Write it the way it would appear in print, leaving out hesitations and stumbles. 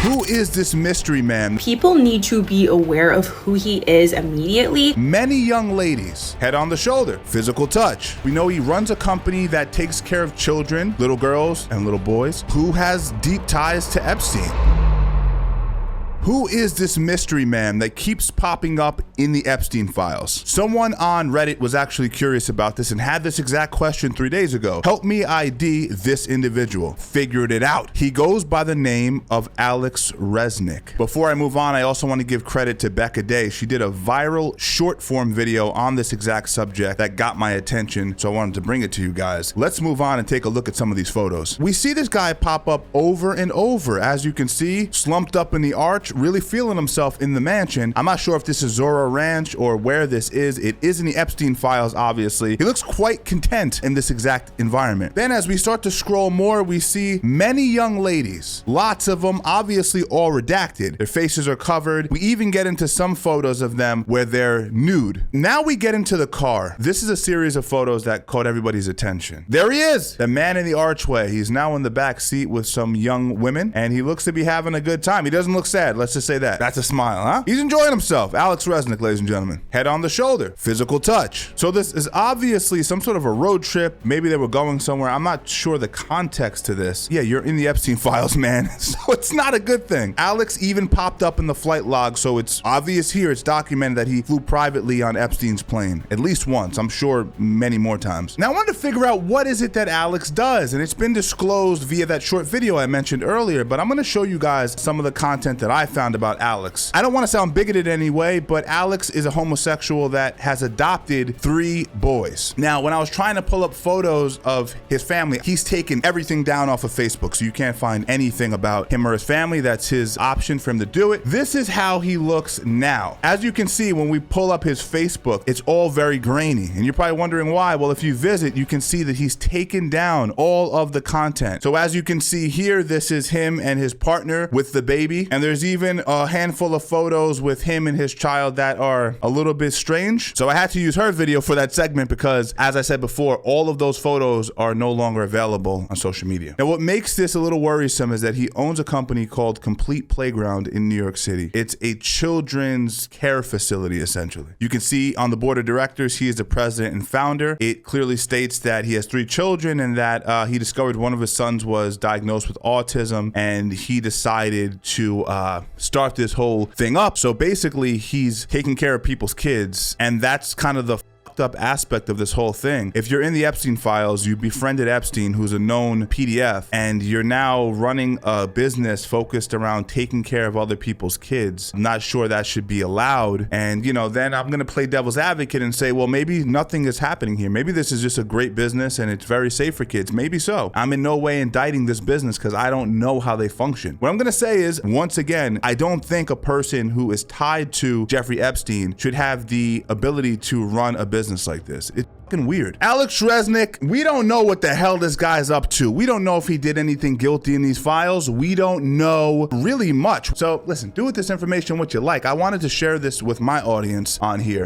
Who is this mystery man? People need to be aware of who he is immediately. Many young ladies, head on the shoulder, physical touch. We know he runs a company that takes care of children, little girls and little boys, who has deep ties to Epstein. Who is this mystery man that keeps popping up in the Epstein files? Someone on Reddit was actually curious about this and had this exact question 3 days ago. Help me ID this individual. Figured it out. He goes by the name of Alex Resnick. Before I move on, I also want to give credit to Becca Day. She did a viral short form video on this exact subject that got my attention, so I wanted to bring it to you guys. Let's move on and take a look at some of these photos. We see this guy pop up over and over. As you can see, slumped up in the arch, really feeling himself in the mansion. I'm not sure if this is Zora Ranch or where this is. It is in the Epstein files, obviously. He looks quite content in this exact environment. Then as we start to scroll more, we see many young ladies, lots of them, obviously all redacted. Their faces are covered. We even get into some photos of them where they're nude. Now we get into the car. This is a series of photos that caught everybody's attention. There he is, the man in the archway. He's now in the back seat with some young women, and he looks to be having a good time. He doesn't look sad. Let's just say that. That's a smile, huh? He's enjoying himself. Alex Resnick, ladies and gentlemen. Head on the shoulder, physical touch. So this is obviously some sort of a road trip. Maybe they were going somewhere. I'm not sure the context to this. Yeah, you're in the Epstein files, man. So it's not a good thing. Alex even popped up in the flight log, so it's obvious here, it's documented that he flew privately on Epstein's plane. At least once, I'm sure many more times. Now I wanted to figure out what is it that Alex does, and it's been disclosed via that short video I mentioned earlier, but I'm gonna show you guys some of the content that I found about Alex. I don't want to sound bigoted anyway, but Alex is a homosexual that has adopted 3 boys. Now, when I was trying to pull up photos of his family, he's taken everything down off of Facebook, so you can't find anything about him or his family. That's his option for him to do it. This is how he looks now. As you can see, when we pull up his Facebook, it's all very grainy, and you're probably wondering why. Well, if you visit, you can see that he's taken down all of the content. So as you can see here, this is him and his partner with the baby, and there's even a handful of photos with him and his child that are a little bit strange. So I had to use her video for that segment because, as I said before, all of those photos are no longer available on social media. Now, what makes this a little worrisome is that he owns a company called Complete Playground in New York City. It's a children's care facility, essentially. You can see on the board of directors, he is the president and founder. It clearly states that he has 3 children and that he discovered one of his sons was diagnosed with autism, and he decided to start this whole thing up. So basically he's taking care of people's kids, and that's kind of the up aspect of this whole thing. If you're in the Epstein files, you befriended Epstein, who's a known PDF, and you're now running a business focused around taking care of other people's kids. I'm not sure that should be allowed. And then I'm gonna play devil's advocate and say, well, maybe nothing is happening here. Maybe this is just a great business and it's very safe for kids. Maybe so. I'm in no way indicting this business because I don't know how they function. What I'm gonna say is, once again, I don't think a person who is tied to Jeffrey Epstein should have the ability to run a business like this. It's fucking weird. Alex Resnick, we don't know what the hell this guy's up to. We don't know if he did anything guilty in these files. We don't know really much. So listen, do with this information what you like. I wanted to share this with my audience on here.